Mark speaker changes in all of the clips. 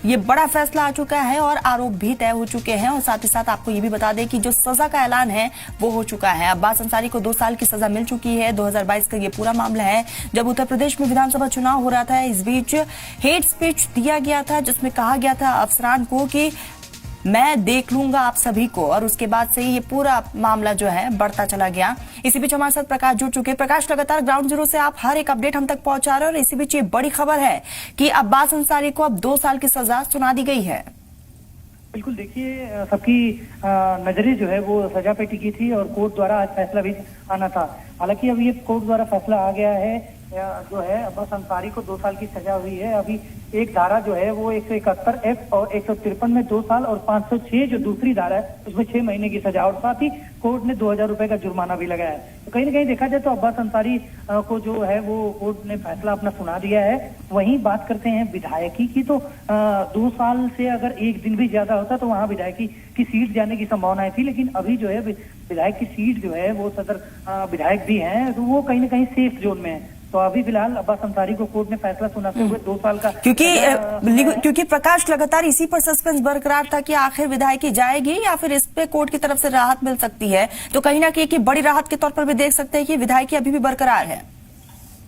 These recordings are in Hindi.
Speaker 1: ये बड़ा फैसला आ चुका है और आरोप भी तय हो चुके हैं। और साथ ही साथ आपको ये भी बता दें कि जो सजा का ऐलान है वो हो चुका है। अब्बास अंसारी को 2 साल की सजा मिल चुकी है। 2022 का ये पूरा मामला है जब उत्तर प्रदेश में विधानसभा चुनाव हो रहा था। इस बीच हेट स्पीच दिया गया था जिसमें कहा गया था अफसरान को कि मैं देख लूंगा आप सभी को, और उसके बाद से ये पूरा मामला जो है बढ़ता चला गया। इसी बीच हमारे साथ प्रकाश जुड़ चुके हैं। प्रकाश, लगातार ग्राउंड जीरो से आप हर एक अपडेट हम तक पहुंचा रहे हैं और इसी बीच ये बड़ी खबर है कि अब्बास अंसारी को अब 2 साल की सजा सुना दी गई है।
Speaker 2: बिल्कुल, देखिए सबकी नजरें जो है वो सजा पे टिकी थी और कोर्ट द्वारा आज फैसला भी आना था। हालांकि अब ये कोर्ट द्वारा फैसला आ गया है जो है अब्बास अंसारी को 2 साल की सजा हुई है। अभी एक धारा जो है वो 171F और 153 में 2 साल और 506 जो दूसरी धारा है उसमें 6 महीने की सजा, और साथ ही कोर्ट ने 2000 रुपए का जुर्माना भी लगाया है। तो कहीं ना कहीं देखा जाए तो अब्बास अंसारी को जो है वो कोर्ट ने फैसला अपना सुना दिया है। वहीं बात करते हैं विधायकी की, तो 2 साल से अगर एक दिन भी ज्यादा होता तो वहां विधायकी की सीट जाने की संभावनाएं थी, लेकिन अभी जो है विधायक की सीट जो है वो सदर विधायक भी हैं, तो वो कहीं ना कहीं सेफ जोन में है। तो अभी फिलहाल अब्बास अंसारी को कोर्ट ने फैसला सुनाते हुए 2 साल का
Speaker 1: क्योंकि प्रकाश लगातार इसी पर सस्पेंस बरकरार था कि आखिर विधायकी जाएगी या फिर इस पे कोर्ट की तरफ से राहत मिल सकती है। तो कहीं ना कहीं बड़ी राहत के तौर पर भी देख सकते हैं कि विधायकी अभी भी बरकरार है।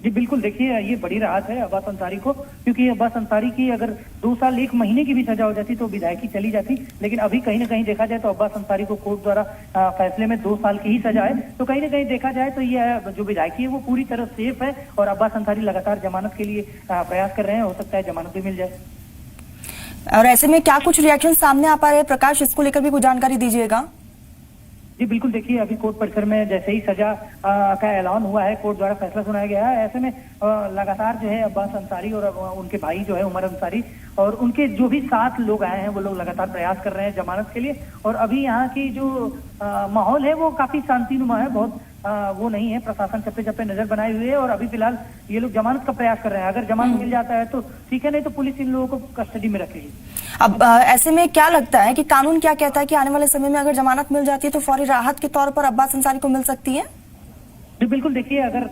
Speaker 2: जी बिल्कुल, देखिए ये बड़ी राहत है अब्बास अंसारी को, क्योंकि अब्बास अंसारी की अगर 2 साल 1 महीने की भी सजा हो जाती तो विधायकी चली जाती, लेकिन अभी कहीं ना कहीं देखा जाए तो अब्बास अंसारी को कोर्ट द्वारा फैसले में 2 साल की ही सजा है। तो कहीं ना कहीं देखा जाए तो ये जो विधायकी है वो पूरी तरह सेफ है और अब्बास अंसारी लगातार जमानत के लिए प्रयास कर रहे हैं। हो सकता है जमानत भी मिल जाए।
Speaker 1: और ऐसे में क्या कुछ रिएक्शन सामने आ पा रहे हैं प्रकाश, इसको लेकर भी कुछ जानकारी दीजिएगा।
Speaker 2: जी बिल्कुल, देखिए अभी कोर्ट परिसर में जैसे ही सजा का ऐलान हुआ है, कोर्ट द्वारा फैसला सुनाया गया है, ऐसे में लगातार जो है अब्बास अंसारी और उनके भाई जो है उमर अंसारी और उनके जो भी 7 लोग आए हैं वो लोग लगातार प्रयास कर रहे हैं जमानत के लिए। और अभी यहाँ की जो माहौल है वो काफी शांतिनुमा है, बहुत वो नहीं है। प्रशासन चप्पे चप्पे नजर बनाए हुए है और अभी फिलहाल ये लोग जमानत का प्रयास कर रहे हैं। अगर जमानत मिल जाता है तो ठीक है, नहीं तो पुलिस इन लोगों को कस्टडी में रखेगी।
Speaker 1: अब ऐसे में क्या लगता है कि कानून क्या कहता है कि आने वाले समय में अगर जमानत मिल जाती है तो फौरी राहत के तौर पर अब्बास अंसारी को मिल सकती है?
Speaker 2: जी बिल्कुल, देखिए अगर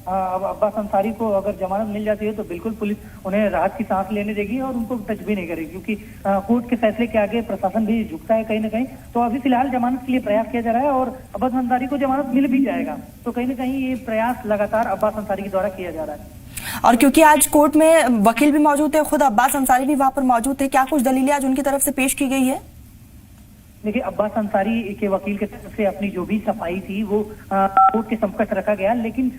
Speaker 2: अब्बास अंसारी को अगर जमानत मिल जाती है तो बिल्कुल पुलिस उन्हें राहत की सांस लेने देगी और उनको टच भी नहीं करेगी, क्योंकि कोर्ट के फैसले के आगे प्रशासन भी झुकता है कहीं ना कहीं। तो अभी फिलहाल जमानत के लिए प्रयास किया जा रहा है और अब्बास अंसारी को जमानत मिल भी जाएगा। तो कहीं ना कहीं ये प्रयास लगातार अब्बास अंसारी के द्वारा किया जा रहा है।
Speaker 1: और क्योंकि आज कोर्ट में वकील भी मौजूद है, खुद अब्बास अंसारी भी वहां पर मौजूद थे, क्या कुछ दलीलें आज उनकी तरफ से पेश की गई है?
Speaker 2: देखिए अब्बास अंसारी के वकील की तरफ से अपनी जो भी सफाई थी वो कोर्ट के समकक्ष रखा गया, लेकिन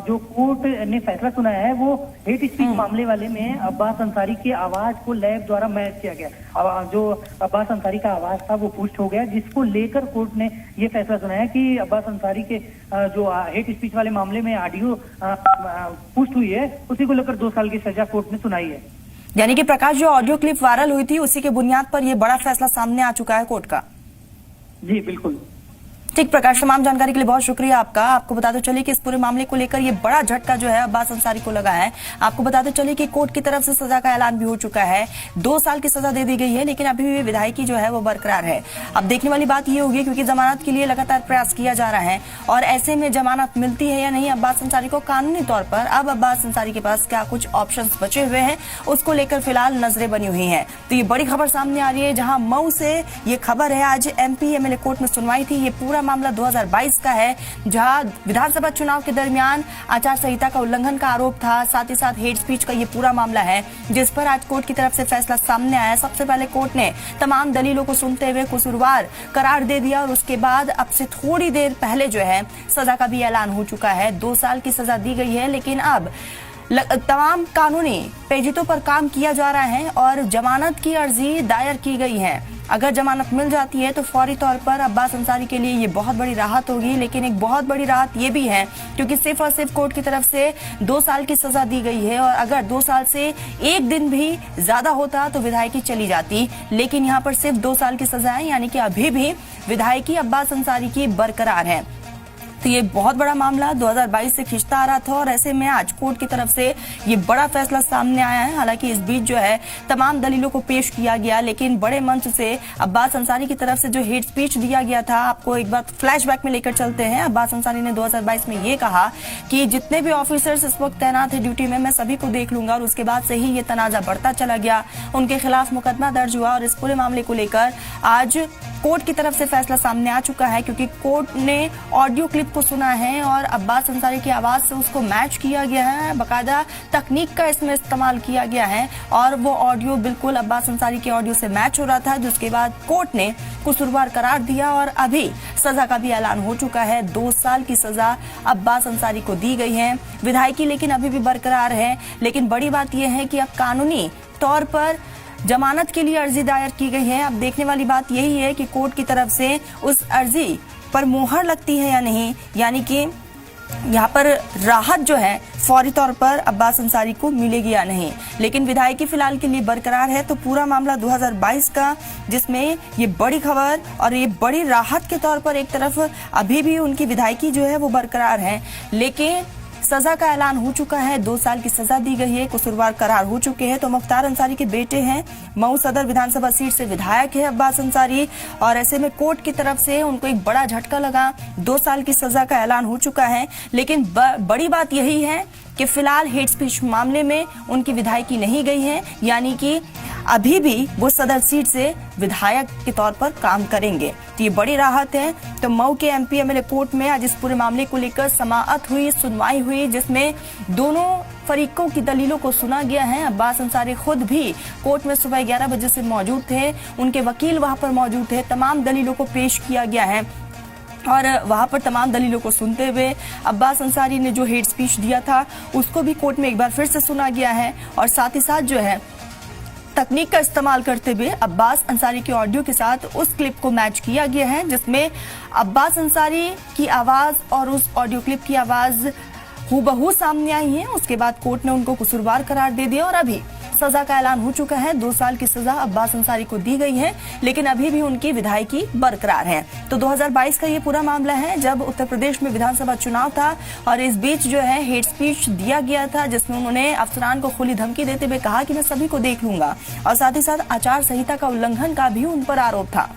Speaker 2: जो कोर्ट ने फैसला सुनाया है वो हेट स्पीच मामले वाले में अब्बास अंसारी की आवाज को लैब द्वारा मैच किया गया। जो अब्बास अंसारी का आवाज था वो पुष्ट हो गया, जिसको लेकर कोर्ट ने ये फैसला सुनाया कि अब्बास अंसारी के जो हेट स्पीच वाले मामले में ऑडियो पुष्ट हुई है उसी को लेकर 2 साल की सजा कोर्ट ने सुनाई है।
Speaker 1: यानी कि प्रकाश, जो ऑडियो क्लिप वायरल हुई थी उसी के बुनियाद पर यह बड़ा फैसला सामने आ चुका है कोर्ट का।
Speaker 2: जी बिल्कुल,
Speaker 1: ठीक प्रकाश, तमाम जानकारी के लिए बहुत शुक्रिया आपका। आपको बताते चलिए कि इस पूरे मामले को लेकर ये बड़ा झटका जो है अब्बास अंसारी को लगा है। आपको बताते चलिए कि कोर्ट की तरफ से सजा का ऐलान भी हो चुका है, 2 साल की सजा दे दी गई है, लेकिन अभी भी विधायकी जो है वो बरकरार है। अब देखने वाली बात ये होगी क्योंकि जमानत के लिए लगातार प्रयास किया जा रहा है और ऐसे में जमानत मिलती है या नहीं अब्बास अंसारी को कानूनी तौर पर। अब अब्बास अंसारी के पास क्या कुछ ऑप्शंस बचे हुए हैं उसको लेकर फिलहाल नजरें बनी हुई हैं। तो ये बड़ी खबर सामने आ रही है, जहां मऊ से ये खबर है। आज MP MLA कोर्ट में सुनवाई थी। ये पूरा मामला 2022 का है, जहां विधानसभा चुनाव के दरमियान आचार संहिता का उल्लंघन का आरोप था, साथ ही साथ हेट स्पीच का ये पूरा मामला है, जिस पर आज कोर्ट की तरफ से फैसला सामने आया। सबसे पहले कोर्ट ने तमाम दलीलों को सुनते हुए कसूरवार करार दे दिया और उसके बाद अब से थोड़ी देर पहले जो है सजा का भी ऐलान हो चुका है। 2 साल की सजा दी गई है, लेकिन अब तमाम कानूनी पेचीदों पर काम किया जा रहा है और जमानत की अर्जी दायर की गई है। अगर जमानत मिल जाती है तो फौरी तौर पर अब्बास अंसारी के लिए ये बहुत बड़ी राहत होगी, लेकिन एक बहुत बड़ी राहत ये भी है क्योंकि सिर्फ और सिर्फ कोर्ट की तरफ से 2 साल की सजा दी गई है और अगर 2 साल से एक दिन भी ज्यादा होता तो विधायकी चली जाती, लेकिन यहाँ पर सिर्फ 2 साल की सजा है, यानी कि अभी भी विधायकी अब्बास अंसारी की बरकरार है। तो तो ये बहुत बड़ा मामला 2022 से खिंचता आ रहा था और ऐसे में आज कोर्ट की तरफ से ये बड़ा फैसला सामने आया है। हालांकि इस बीच जो है तमाम दलीलों को पेश किया गया, लेकिन बड़े मंच से अब्बास अंसारी की तरफ से जो हेट स्पीच दिया गया था, आपको एक बार फ्लैशबैक में लेकर चलते हैं। अब्बास अंसारी ने 2022 में ये कहा कि जितने भी ऑफिसर्स इस वक्त तैनात है ड्यूटी में, मैं सभी को देख लूंगा। और उसके बाद से ही ये तनाजा बढ़ता चला गया, उनके खिलाफ मुकदमा दर्ज हुआ और इस पूरे मामले को लेकर आज कोर्ट की तरफ से फैसला सामने आ चुका है, क्योंकि कोर्ट ने ऑडियो क्लिप को सुना है और अब्बास अंसारी की आवाज से उसको मैच किया गया है। बाकायदा तकनीक का इसमें इस्तेमाल किया गया है और वो ऑडियो बिल्कुल अब्बास अंसारी के ऑडियो से मैच हो रहा था, जिसके बाद कोर्ट ने कसूरवार करार दिया और अभी सजा का भी ऐलान हो चुका है। 2 साल की सजा अब्बास अंसारी को दी गई है। विधायकी लेकिन अभी भी बरकरार है, लेकिन बड़ी बात यह है कि अब कानूनी तौर पर जमानत के लिए अर्जी दायर की गई है। अब देखने वाली बात यही है कि कोर्ट की तरफ से उस अर्जी पर मोहर लगती है या नहीं, यानी कि यहाँ पर राहत जो है फौरी तौर पर अब्बास अंसारी को मिलेगी या नहीं। लेकिन विधायकी फिलहाल के लिए बरकरार है। तो पूरा मामला 2022 का, जिसमें ये बड़ी खबर और ये बड़ी राहत के तौर पर एक तरफ अभी भी उनकी विधायकी जो है वो बरकरार है, लेकिन सजा का ऐलान हो चुका है। 2 साल की सजा दी गई है, कसूरवार करार हो चुके हैं। तो मुख्तार अंसारी के बेटे हैं, मऊ सदर विधानसभा सीट से विधायक है अब्बास अंसारी, और ऐसे में कोर्ट की तरफ से उनको एक बड़ा झटका लगा। 2 साल की सजा का ऐलान हो चुका है, लेकिन बड़ी बात यही है कि फिलहाल हेट स्पीच मामले में उनकी विधायकी नहीं गई है, यानी कि अभी भी वो सदर सीट से विधायक के तौर पर काम करेंगे। तो ये बड़ी राहत है। तो मऊ के एमपी एमएलए कोर्ट में आज इस पूरे मामले को लेकर समाअत हुई, सुनवाई हुई, जिसमें दोनों फरीकों की दलीलों को सुना गया है। अब्बास अंसारी खुद भी कोर्ट में सुबह 11 बजे से मौजूद थे, उनके वकील वहां पर मौजूद थे। तमाम दलीलों को पेश किया गया है और वहां पर तमाम दलीलों को सुनते हुए अब्बास अंसारी ने जो हेट स्पीच दिया था उसको भी कोर्ट में एक बार फिर से सुना गया है। और साथ ही साथ जो है तकनीक का इस्तेमाल करते हुए अब्बास अंसारी के ऑडियो के साथ उस क्लिप को मैच किया गया है, जिसमें अब्बास अंसारी की आवाज और उस ऑडियो क्लिप की आवाज हूबहू सामने आई है। उसके बाद कोर्ट ने उनको कसूरवार करार दे दिया और अभी सजा का ऐलान हो चुका है। 2 साल की सजा अब्बास अंसारी को दी गई है, लेकिन अभी भी उनकी विधायकी बरकरार है। तो 2022 का ये पूरा मामला है, जब उत्तर प्रदेश में विधानसभा चुनाव था और इस बीच जो है हेट स्पीच दिया गया था, जिसमें उन्होंने अफसरान को खुली धमकी देते हुए कहा कि मैं सभी को देख लूंगा, और साथ ही साथ आचार संहिता का उल्लंघन का भी उन पर आरोप था।